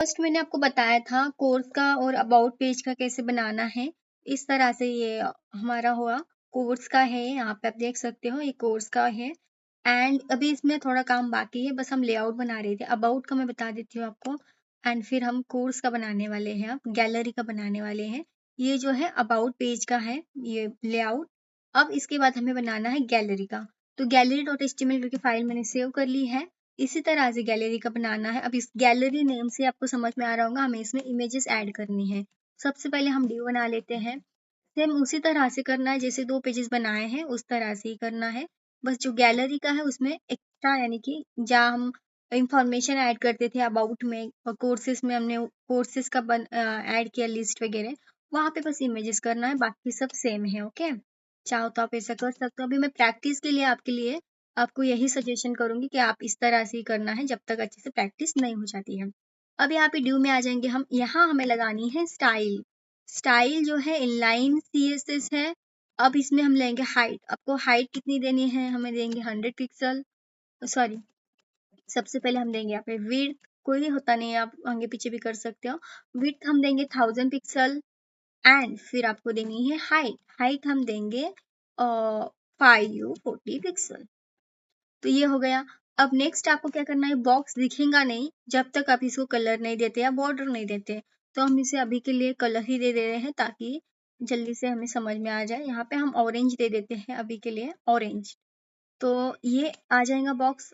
First मैंने आपको बताया था कोर्स का और अबाउट पेज का कैसे बनाना है। इस तरह से ये हमारा हुआ कोर्स का है। यहाँ पे आप देख सकते हो ये कोर्स का है एंड अभी इसमें थोड़ा काम बाकी है, बस हम लेआउट बना रहे थे। अबाउट का मैं बता देती हूँ आपको एंड फिर हम कोर्स का बनाने वाले हैं, अब गैलरी का बनाने वाले हैं। ये जो है अबाउट पेज का है ये लेआउट। अब इसके बाद हमें बनाना है गैलरी का। तो gallery.html करके फाइल मैंने सेव कर ली है। इसी तरह से गैलरी का बनाना है। अब इस गैलरी नेम से आपको समझ में आ रहा होगा, हमें इसमें इमेजेस ऐड करनी है। सबसे पहले हम ड्यू बना लेते हैं। सेम उसी तरह से करना है जैसे 2 पेजेस बनाए हैं, उस तरह से ही करना है। बस जो गैलरी का है उसमें एक्स्ट्रा यानी कि जहाँ हम इंफॉर्मेशन ऐड करते थे अबाउट में और कोर्सेज में हमने कोर्सेज का ऐड किया लिस्ट वगैरह, वहाँ पे बस इमेजेस करना है, बाकी सब सेम है। ओके, चाहो तो आप ऐसा कर सकते हो। अभी मैं प्रैक्टिस के लिए आपको यही सजेशन करूंगी कि आप इस तरह से ही करना है जब तक अच्छे से प्रैक्टिस नहीं हो जाती है। अब यहाँ पे ड्यू में आ जाएंगे हम। यहाँ हमें लगानी है स्टाइल। स्टाइल जो है इनलाइन सीएसएस है। अब इसमें हम लेंगे हाइट। आपको हाइट कितनी देनी है, हमें देंगे 100 पिक्सल। सॉरी, सबसे पहले हम देंगे यहाँ पे विड्थ। कोई होता नहीं है, आप आगे पीछे भी कर सकते हो। विड्थ हम देंगे 1000 पिक्सल एंड फिर आपको देनी है हाइट। हाइट हम देंगे 540 पिक्सल। तो ये हो गया। अब नेक्स्ट आपको क्या करना है, बॉक्स दिखेगा नहीं जब तक आप इसको कलर नहीं देते या बॉर्डर नहीं देते। तो हम इसे अभी के लिए कलर ही दे रहे हैं ताकि जल्दी से हमें समझ में आ जाए। यहाँ पे हम ऑरेंज दे देते हैं अभी के लिए, ऑरेंज। तो ये आ जाएगा बॉक्स।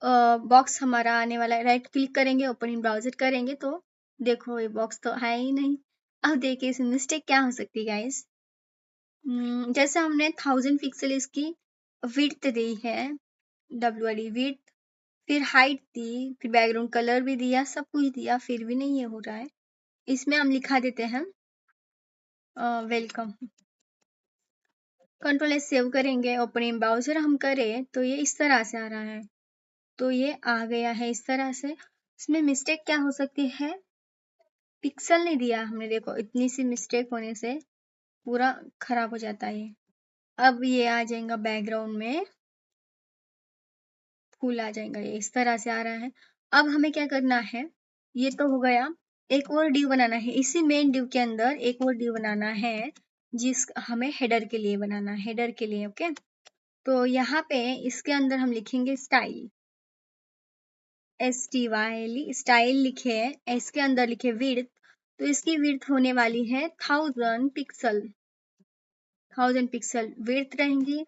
बॉक्स हमारा आने वाला है। राइट क्लिक करेंगे, ओपन इन ब्राउजर करेंगे तो देखो ये बॉक्स तो है ही नहीं। अब देखिए इसमें मिस्टेक क्या हो सकती है गाइस। जैसे हमने 1000 पिक्सल इसकी विड्थ दी है, डब्ल्यू विड्थ, फिर हाइट दी, फिर बैकग्राउंड कलर भी दिया, सब कुछ दिया, फिर भी नहीं ये हो रहा है। इसमें हम लिखा देते हैं वेलकम। कंट्रोल एस सेव करेंगे, ओपन इन ब्राउजर हम करें तो ये इस तरह से आ रहा है। तो ये आ गया है इस तरह से। इसमें मिस्टेक क्या हो सकती है, पिक्सल नहीं दिया हमने। देखो इतनी सी मिस्टेक होने से पूरा खराब हो जाता है ये। अब ये आ जाएगा बैकग्राउंड में, फूल आ जाएगा, ये इस तरह से आ रहा है। अब हमें क्या करना है, ये तो हो गया। एक और ड्यू बनाना है, इसी मेन ड्यू के अंदर एक और ड्यू बनाना है जिस हमें हेडर के लिए बनाना है, हेडर के लिए। ओके, तो यहाँ पे इसके अंदर हम लिखेंगे स्टाइल, STYL स्टाइल लिखे है। इसके अंदर लिखे विड्थ, तो इसकी विड्थ होने वाली है 1000 पिक्सल। 1000 पिक्सल विड्थ रहेंगी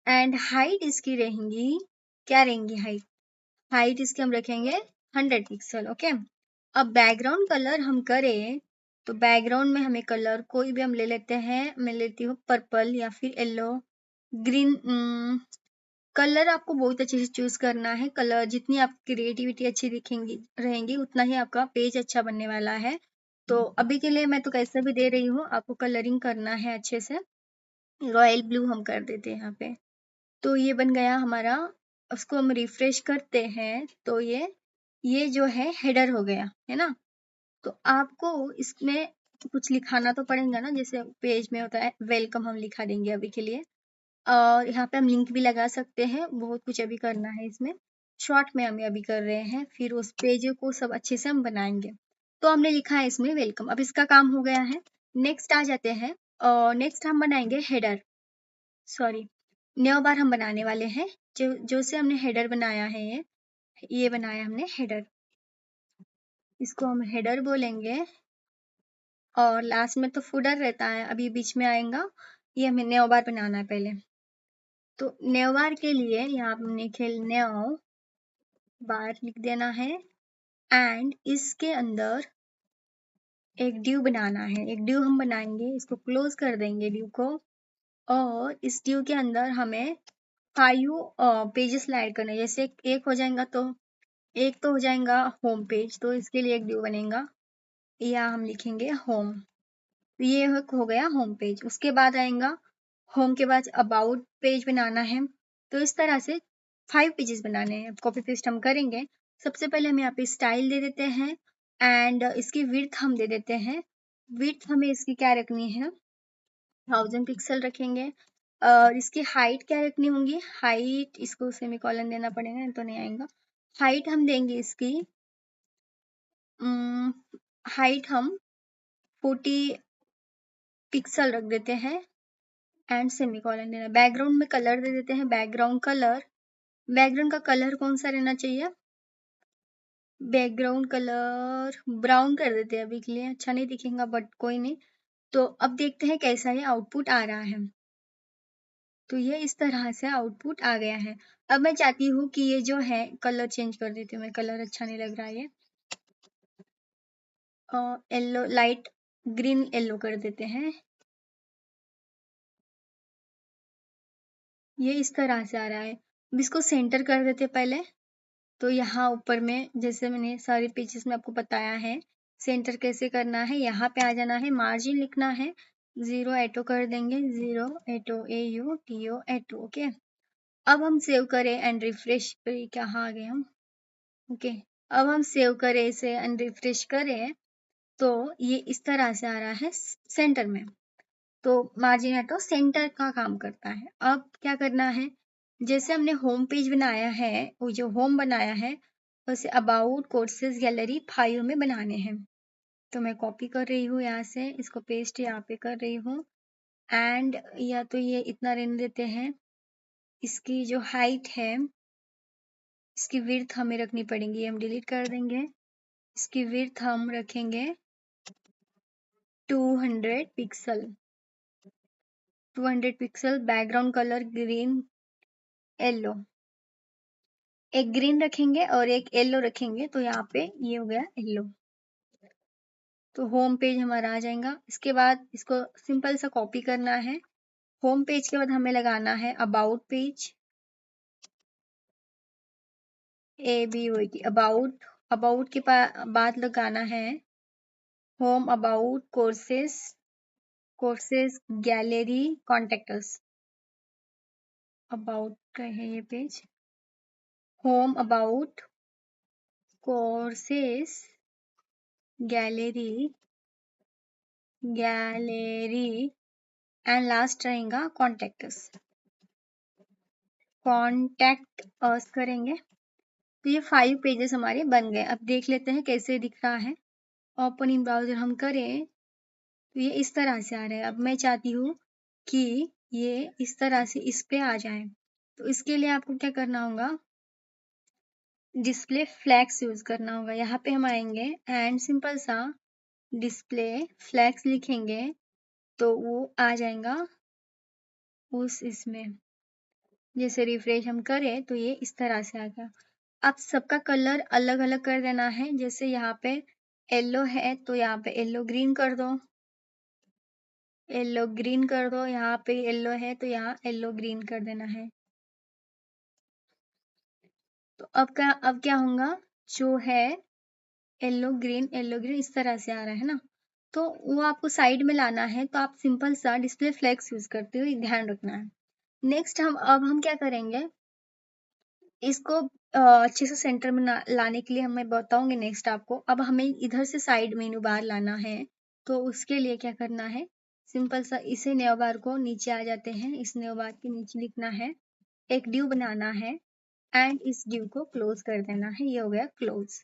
एंड हाइट इसकी रहेंगी, क्या रहेंगी हाइट, हाइट इसकी हम रखेंगे 100 पिक्सल। ओके, अब बैकग्राउंड कलर हम करें तो बैकग्राउंड में हमें कलर कोई भी हम ले लेते हैं। मैं लेती हूँ पर्पल या फिर येलो, ग्रीन। कलर आपको बहुत अच्छे से चूज करना है। कलर जितनी आपकी क्रिएटिविटी अच्छी दिखेंगी रहेंगी उतना ही आपका पेज अच्छा बनने वाला है। तो अभी के लिए मैं तो कैसे भी दे रही हूँ, आपको कलरिंग करना है अच्छे से। रॉयल ब्लू हम कर देते हैं यहाँ पे। तो ये बन गया हमारा। उसको हम रिफ्रेश करते हैं तो ये जो है हेडर हो गया है ना। तो आपको इसमें कुछ लिखाना तो पड़ेगा ना, जैसे पेज में होता है वेलकम, हम लिखा देंगे अभी के लिए। और यहाँ पे हम लिंक भी लगा सकते हैं। बहुत कुछ अभी करना है इसमें, शॉर्ट में हमें अभी कर रहे हैं, फिर उस पेज को सब अच्छे से हम बनाएंगे। तो हमने लिखा है इसमें वेलकम, अब इसका काम हो गया है। नेक्स्ट आ जाते हैं और नेक्स्ट हम बनाएंगे हेडर। सॉरी, न्यू बार हम बनाने वाले हैं। जो से हमने हेडर बनाया है, ये बनाया हमने हेडर, इसको हम हेडर बोलेंगे। और लास्ट में तो फुडर रहता है, अभी बीच में आएगा। ये हमें न्यू बार बनाना है पहले। तो न्यू बार के लिए यहाँ हमने खेल न्यू बार लिख देना है एंड इसके अंदर एक ड्यू बनाना है। एक ड्यू हम बनाएंगे, इसको क्लोज कर देंगे ड्यू को। और इस ड्यू के अंदर हमें 5 पेजेस ऐड करने, जैसे एक हो जाएगा तो एक तो हो जाएगा होम पेज, तो इसके लिए एक ड्यू बनेगा, या हम लिखेंगे होम। तो ये हो गया होम पेज। उसके बाद आएगा होम के बाद अबाउट पेज बनाना है। तो इस तरह से 5 पेजेस बनाने हैं, कॉपी पेस्ट हम करेंगे। सबसे पहले हम यहाँ पे स्टाइल दे देते हैं एंड इसकी विड्थ हम दे देते हैं। विड्थ हमें इसकी क्या रखनी है, 1000 पिक्सल रखेंगे। और इसकी हाइट क्या रखनी होगी, हाइट इसको सेमीकोलन देना पड़ेगा, तो नहीं आएगा। हाइट हम देंगे इसकी हाइट हम 40 पिक्सल रख देते हैं एंड सेमीकोलन देना। बैकग्राउंड में कलर दे देते हैं, बैकग्राउंड कलर। बैकग्राउंड का कलर कौन सा रहना चाहिए? बैकग्राउंड कलर ब्राउन कर देते हैं अभी के लिए, अच्छा नहीं दिखेगा बट कोई नहीं। तो अब देखते हैं कैसा ये आउटपुट आ रहा है। तो ये इस तरह से आउटपुट आ गया है। अब मैं चाहती हूँ कि ये जो है कलर चेंज कर देती हूँ मैं, कलर अच्छा नहीं लग रहा है ये। येलो, लाइट ग्रीन येलो कर देते हैं। ये इस तरह से आ रहा है। अब इसको सेंटर कर देते पहले। तो यहाँ ऊपर में जैसे मैंने सारे पेजेस में आपको बताया है सेंटर कैसे करना है। यहाँ पे आ जाना है, मार्जिन लिखना है, 0 एटो कर देंगे, 0 एटो AUTO एटो। ओके, अब हम सेव करें एंड रिफ्रेश। कहाँ आ गए हम? ओके, अब हम सेव करें इसे एंड रिफ्रेश करें तो ये इस तरह से आ रहा है सेंटर में। तो मार्जिन एटो सेंटर का काम करता है। अब क्या करना है, जैसे हमने होम पेज बनाया है, वो जो होम बनाया है उसे अबाउट कोर्सेज गैलरी 5 में बनाने हैं। तो मैं कॉपी कर रही हूँ यहाँ से, इसको पेस्ट यहाँ पे कर रही हूँ एंड या तो ये इतना रहने देते हैं। इसकी जो हाइट है, इसकी विड्थ हमें रखनी पड़ेगी, हम डिलीट कर देंगे। इसकी विड्थ हम रखेंगे 200 pixel. 200 pixel. Background colour green yellow, एक ग्रीन रखेंगे और एक येलो रखेंगे तो यहाँ पे ये हो गया येलो। तो होम पेज हमारा आ जाएगा। इसके बाद इसको सिंपल सा कॉपी करना है। होम पेज के बाद हमें लगाना है about page, ABOUT about. About के बाद लगाना है home about courses, courses gallery contacts. About का है ये page, home about courses gallery, gallery and last रहेगा कॉन्टेक्ट्स। कॉन्टेक्ट अस करेंगे तो ये 5 पेजेस हमारे बन गए। अब देख लेते हैं कैसे दिख रहा है। ओपन इन ब्राउजर हम करें तो ये इस तरह से आ रहा है। अब मैं चाहती हूँ कि ये इस तरह से इस पे आ जाए। तो इसके लिए आपको क्या करना होगा, डिस्प्ले फ्लैक्स यूज करना होगा। यहाँ पे हम आएंगे एंड सिंपल सा डिस्प्ले फ्लैक्स लिखेंगे तो वो आ जाएगा उस इसमें। जैसे रिफ्रेश हम करें तो ये इस तरह से आ गया। अब सबका कलर अलग अलग कर देना है। जैसे यहाँ पे येलो है तो यहाँ पे येलो ग्रीन कर दो, येलो ग्रीन कर दो। यहाँ पे येलो है तो यहाँ येलो ग्रीन कर देना है। तो अब क्या होगा, जो है येलो ग्रीन इस तरह से आ रहा है ना। तो वो आपको साइड में लाना है तो आप सिंपल सा डिस्प्ले फ्लेक्स यूज करते हुए ध्यान रखना है। नेक्स्ट हम क्या करेंगे, इसको अच्छे से सेंटर में लाने के लिए मैं बताऊंगी नेक्स्ट आपको। अब हमें इधर से साइड मेनू बार लाना है तो उसके लिए क्या करना है, सिंपल सा इसे नेव बार को नीचे आ जाते हैं, इस नेव बार के नीचे लिखना है, एक ड्यू बनाना है एंड इस ड्यू को क्लोज कर देना है। ये हो गया क्लोज।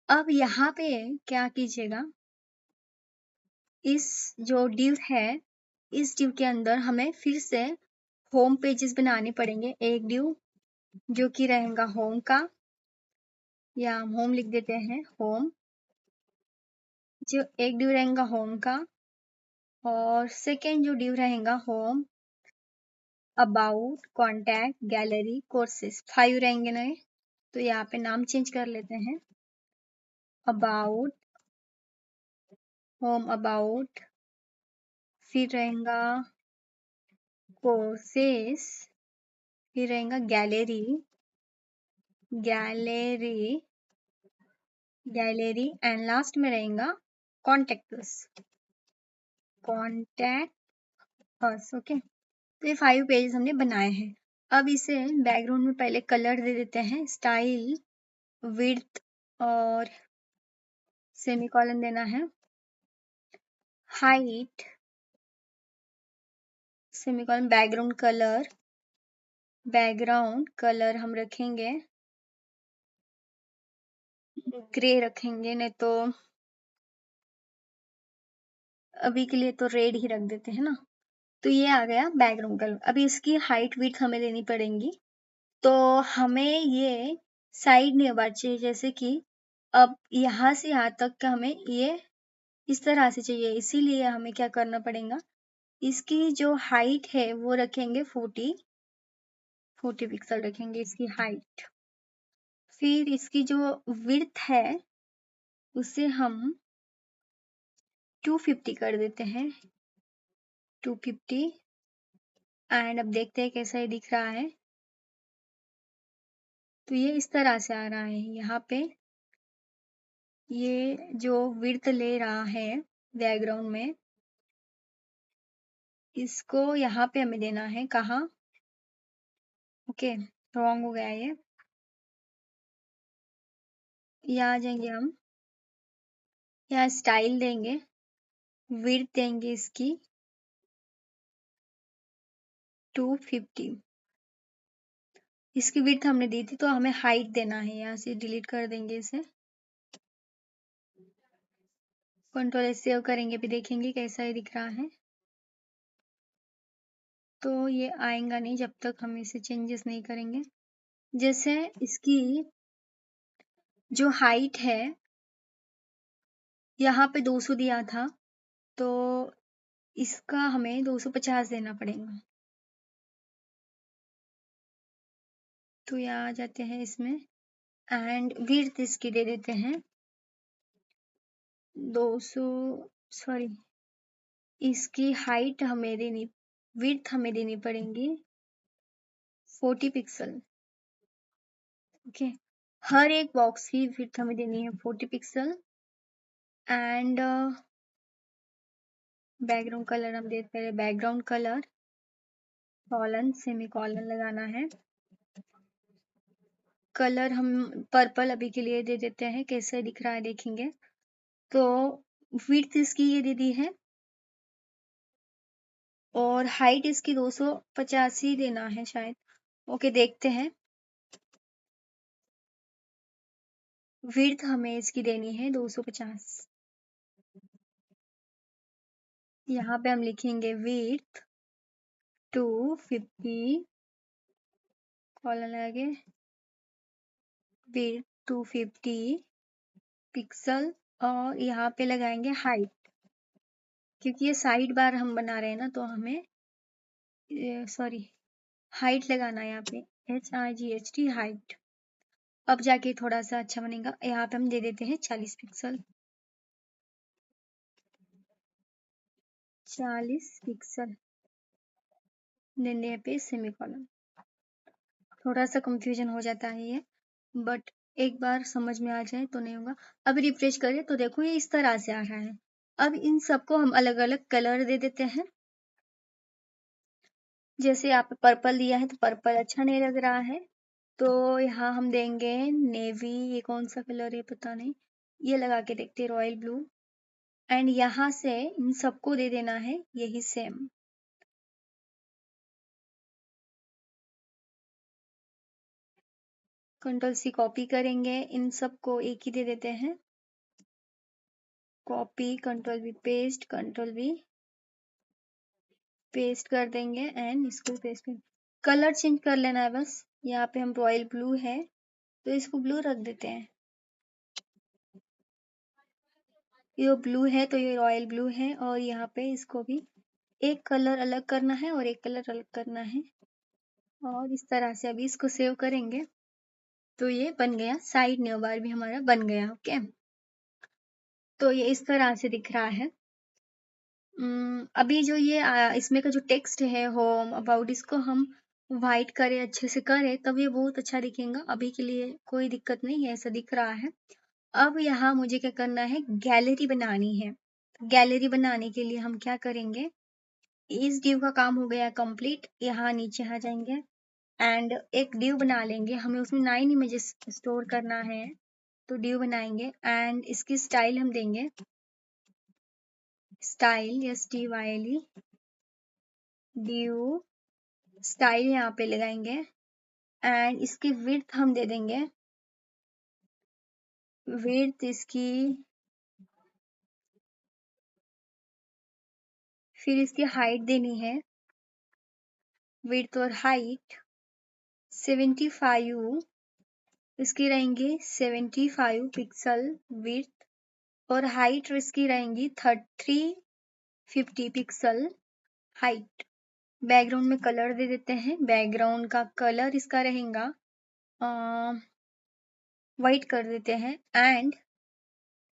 अब यहाँ पे क्या कीजिएगा, इस जो ड्यू है इस ड्यू के अंदर हमें फिर से होम पेजेस बनाने पड़ेंगे। एक ड्यू जो कि रहेगा होम का, या हम होम लिख देते हैं, होम। जो एक ड्यू रहेगा होम का और सेकेंड जो ड्यू रहेगा home about contact gallery courses. 5 रहेंगे ना ये, तो यहाँ पे नाम चेंज कर लेते हैं, अबाउट, होम अबाउट, फिर रहेगा कोर्सेस, फिर रहेगा gallery, gallery, gallery and last में रहेगा कॉन्टेक्ट्स, कॉन्टैक्ट अस। ओके, तो ये 5 पेजेस हमने बनाए हैं। अब इसे बैकग्राउंड में पहले कलर दे देते हैं, स्टाइल, विड्थ और सेमीकोलन देना है, हाइट, सेमीकोलन, बैकग्राउंड कलर हम रखेंगे ग्रे रखेंगे, नहीं तो अभी के लिए तो रेड ही रख देते हैं ना। तो ये आ गया बैकग्राउंड कलर। अभी इसकी हाइट विड्थ हमें देनी पड़ेगी। तो हमें ये साइड नेबर चाहिए, जैसे कि अब यहाँ से यहाँ तक का हमें ये इस तरह से चाहिए, इसीलिए हमें क्या करना पड़ेगा, इसकी जो हाइट है वो रखेंगे 40 पिक्सल रखेंगे इसकी हाइट। फिर इसकी जो विड्थ है उसे हम 250 कर देते हैं, 250। एंड अब देखते हैं कैसा ये दिख रहा है। तो ये इस तरह से आ रहा है। यहाँ पे ये जो विड्थ ले रहा है बैकग्राउंड में, इसको यहाँ पे हमें देना है, कहाँ, ओके रॉन्ग हो गया ये। यहाँ आ जाएंगे हम, यहाँ स्टाइल देंगे, विड्थ देंगे इसकी 250। इसकी विड्थ हमने दी थी, तो हमें हाइट देना है। यहाँ से डिलीट कर देंगे इसे, कंट्रोल एस सेव करेंगे, भी देखेंगे कैसा ये दिख रहा है। तो ये आएगा नहीं जब तक हम इसे चेंजेस नहीं करेंगे। जैसे इसकी जो हाइट है यहाँ पे 200 दिया था, तो इसका हमें 250 देना पड़ेगा। तो यहाँ आ जाते हैं इसमें, एंड विड्थ इसकी दे देते हैं 200, सॉरी, इसकी हाइट हमें देनी, विड्थ हमें देनी पड़ेगी 40 पिक्सल। ओके, हर एक बॉक्स की विड्थ हमें देनी है 40 पिक्सल। एंड बैकग्राउंड कलर हम देते हैं, background colour colon semi colon लगाना है। कलर हम पर्पल अभी के लिए दे देते हैं, कैसे दिख रहा है देखेंगे। तो विड्थ इसकी ये दे दी है, और हाइट इसकी 250 ही देना है शायद। ओके देखते हैं, विड्थ हमें इसकी देनी है 250। यहाँ पे हम लिखेंगे विड्थ 250 कॉलन लगे, विड्थ 250 पिक्सल, और यहाँ पे लगाएंगे हाइट, क्योंकि ये साइड बार हम बना रहे हैं ना, तो हमें सॉरी हाइट लगाना है यहाँ पे, HIGHT हाइट। अब जाके थोड़ा सा अच्छा बनेगा। यहाँ पे हम दे देते हैं 40 पिक्सल, 40 पिक्सल देने पे सेमीकोलन। थोड़ा सा कंफ्यूजन हो जाता है ये, बट एक बार समझ में आ जाए तो नहीं होगा। अब रिफ्रेश करें तो देखो ये इस तरह से आ रहा है। अब इन सबको हम अलग अलग कलर दे देते हैं। जैसे यहाँ पे पर्पल दिया है, तो पर्पल अच्छा नहीं लग रहा है, तो यहाँ हम देंगे नेवी, ये कौन सा कलर है पता नहीं, ये लगा के देखते हैं, रॉयल ब्लू। एंड यहाँ से इन सबको दे देना है यही सेम। कंट्रोल सी कॉपी करेंगे, इन सबको एक ही दे देते हैं, copy, control we paste, control we paste कर देंगे, एंड इसको पेस्ट कर, कलर चेंज कर लेना है बस। यहाँ पे हम रॉयल ब्लू है तो इसको ब्लू रख देते हैं, ये ब्लू है तो ये रॉयल ब्लू है, और यहाँ पे इसको भी एक कलर अलग करना है और एक कलर अलग करना है, और इस तरह से अभी इसको सेव करेंगे। तो ये बन गया, साइड न्यू बार भी हमारा बन गया। ओके, तो ये इस तरह से दिख रहा है। अभी जो ये इसमें का जो टेक्स्ट है होम अबाउट, इसको हम वाइट करें, अच्छे से करें, तब ये बहुत अच्छा दिखेगा। अभी के लिए कोई दिक्कत नहीं है, ऐसा दिख रहा है। अब यहाँ मुझे क्या करना है, गैलरी बनानी है। गैलरी बनाने के लिए हम क्या करेंगे, इस डिव का काम हो गया कंप्लीट। यहाँ नीचे आ जाएंगे एंड एक डिव बना लेंगे, हमें उसमें 9 इमेजेस स्टोर करना है, तो डिव बनाएंगे एंड इसकी स्टाइल हम देंगे स्टाइल, STYLE डिव स्टाइल, यहाँ पे लगाएंगे। एंड इसकी विड्थ हम दे देंगे, विड्थ इसकी फिर इसकी हाइट देनी है, विड्थ और हाइट 75, इसकी रहेंगी 75 पिक्सल विड्थ, और हाइट इसकी रहेंगी 350 पिक्सल हाइट। बैकग्राउंड में कलर दे देते हैं, बैकग्राउंड का कलर इसका रहेगा वाइट कर देते हैं। एंड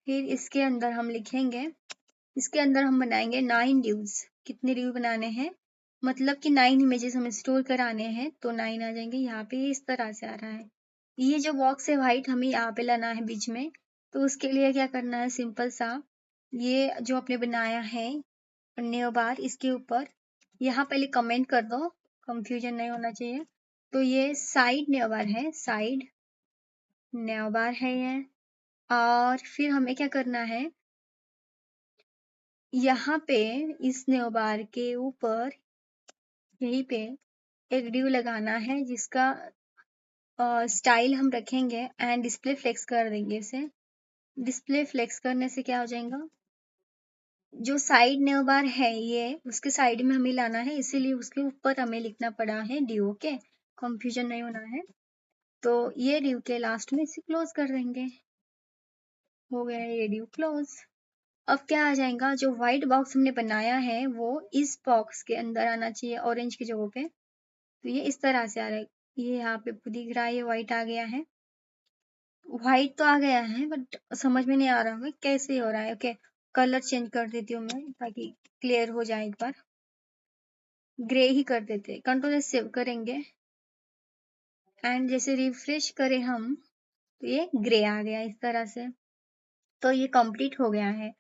फिर इसके अंदर हम लिखेंगे, इसके अंदर हम बनाएंगे 9 ड्यूज। कितने ड्यू बनाने हैं, मतलब कि 9 इमेजेस हमें स्टोर कराने हैं, तो 9 आ जाएंगे यहाँ पे। इस तरह से आ रहा है। ये जो बॉक्स है वाइट हमें यहाँ पे लाना है बीच में, तो उसके लिए क्या करना है, सिंपल सा, ये जो आपने बनाया है न्यू बार, इसके ऊपर यहाँ पहले कमेंट कर दो, कंफ्यूजन नहीं होना चाहिए। तो ये साइड न्यू बार है, साइड न्यू बार है ये। और फिर हमें क्या करना है, यहाँ पे इस न्यू बार के ऊपर यहीं पे एक ड्यू लगाना है, जिसका स्टाइल हम रखेंगे एंड डिस्प्ले फ्लेक्स कर देंगे इसे। डिस्प्ले फ्लेक्स करने से क्या हो जाएगा, जो साइड न्यू बार है ये उसके साइड में हमें लाना है, इसीलिए उसके ऊपर हमें लिखना पड़ा है ड्यू के, कंफ्यूजन नहीं होना है। तो ये ड्यू के लास्ट में इसे क्लोज कर देंगे, हो गया ये ड्यू क्लोज। अब क्या आ जाएगा, जो व्हाइट बॉक्स हमने बनाया है वो इस बॉक्स के अंदर आना चाहिए, ऑरेंज की जगह पे। तो ये इस तरह से आ रहा है, ये यहाँ पे दिख रहा है, ये व्हाइट आ गया है, व्हाइट तो आ गया है, बट समझ में नहीं आ रहा होगा कैसे हो रहा है। ओके, कलर चेंज कर देती हूँ मैं ताकि क्लियर हो जाए। एक बार ग्रे ही कर देते, कंट्रोल सेव करेंगे एंड जैसे रिफ्रेश करें हम, तो ये ग्रे आ गया इस तरह से। तो ये कंप्लीट हो गया है।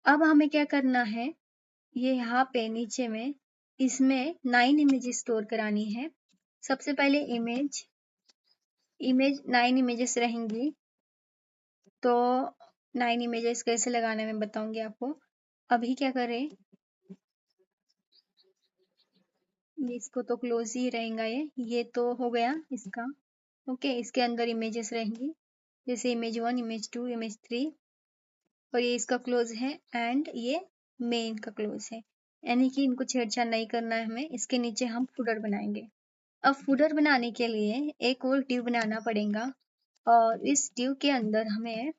अब हमें क्या करना है, ये यहाँ पे नीचे में इसमें 9 इमेजेस स्टोर करानी है। सबसे पहले इमेज 9 इमेजेस रहेंगी, तो 9 इमेजेस कैसे लगाने में बताऊंगी आपको। अभी क्या करें, इसको तो क्लोज ही रहेगा, ये तो हो गया इसका। ओके, इसके अंदर इमेजेस रहेंगी, जैसे इमेज 1, इमेज 2, इमेज 3, और ये इसका क्लोज है एंड ये मेन का क्लोज है, यानी कि इनको छेड़छाड़ नहीं करना है हमें। इसके नीचे हम फुटर बनाएंगे। अब फुटर बनाने के लिए एक और ट्यूब बनाना पड़ेगा, और इस ट्यूब के अंदर हमें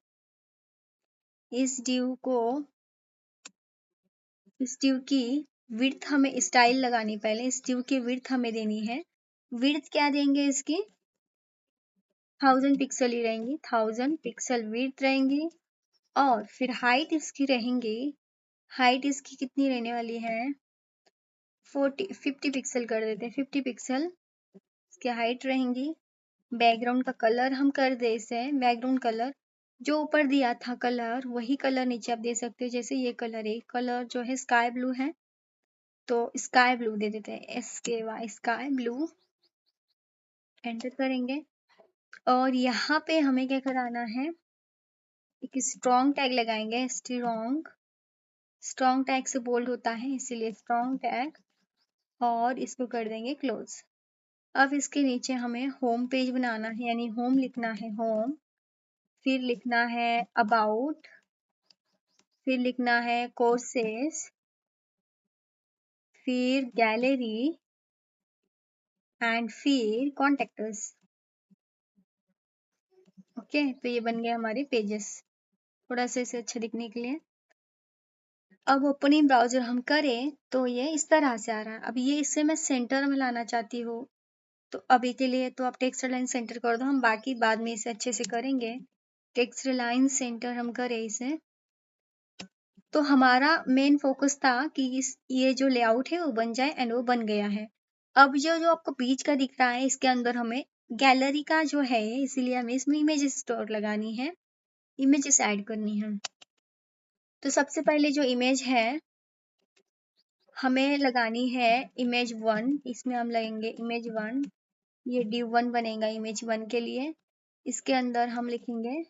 इस ट्यूब की विड्थ हमें स्टाइल लगानी, पहले इस ट्यूब की विड्थ हमें देनी है। विड्थ क्या देंगे इसकी, 1000 पिक्सल ही रहेंगी, 1000 पिक्सल विड्थ रहेंगी। और फिर हाइट इसकी रहेंगी, हाइट इसकी कितनी रहने वाली है, 50 पिक्सल कर देते हैं, 50 पिक्सल इसकी हाइट रहेंगी। बैकग्राउंड का कलर हम कर दे इसे, बैकग्राउंड कलर जो ऊपर दिया था कलर, वही कलर नीचे आप दे सकते हो। जैसे ये कलर है, कलर जो है स्काई ब्लू है, तो स्काई ब्लू दे देते हैं, SKY स्काई ब्लू, एंटर करेंगे। और यहाँ पे हमें क्या कराना है, एक स्ट्रॉन्ग टैग लगाएंगे, स्ट्रॉन्ग टैग से बोल्ड होता है, इसीलिए स्ट्रॉन्ग टैग, और इसको कर देंगे क्लोज। अब इसके नीचे हमें होम पेज बनाना है, यानी होम लिखना है, होम, फिर लिखना है अबाउट, फिर लिखना है कोर्सेस, फिर गैलरी एंड फिर कॉन्टेक्टर्स। ओके, तो ये बन गया हमारे पेजेस, थोड़ा सा इसे अच्छा दिखने के लिए। अब ओपनिंग ब्राउजर हम करें तो ये इस तरह से आ रहा है। अब ये इससे मैं सेंटर में लाना चाहती हूँ, तो अभी के लिए तो आप टेक्स्ट लाइन सेंटर कर दो, हम बाकी बाद में इसे अच्छे से करेंगे। टेक्स्ट लाइन सेंटर हम करें इसे, तो हमारा मेन फोकस था कि ये जो लेआउट है वो बन जाए, एंड वो बन गया है। अब जो जो आपको बीच का दिख रहा है, इसके अंदर हमें गैलरी का जो है, इसीलिए हमें इसमें इमेजेस स्टोर लगानी है, इमेजेस ऐड करनी है। तो सबसे पहले जो इमेज है हमें लगानी है इमेज 1, इसमें हम लगेंगे इमेज 1, ये D1 बनेगा इमेज 1 के लिए। इसके अंदर हम लिखेंगे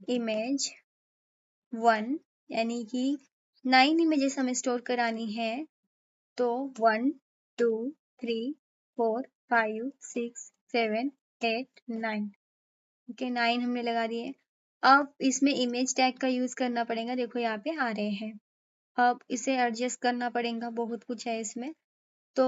इमेज 1, यानी कि 9 इमेजेस हमें स्टोर करानी है, तो 1 2 3 4 5 6 7 8 9, ओके 9 हमने लगा दिए। अब इसमें इमेज टैग का यूज करना पड़ेगा, देखो यहाँ पे आ रहे हैं। अब इसे एडजस्ट करना पड़ेगा, बहुत कुछ है इसमें। तो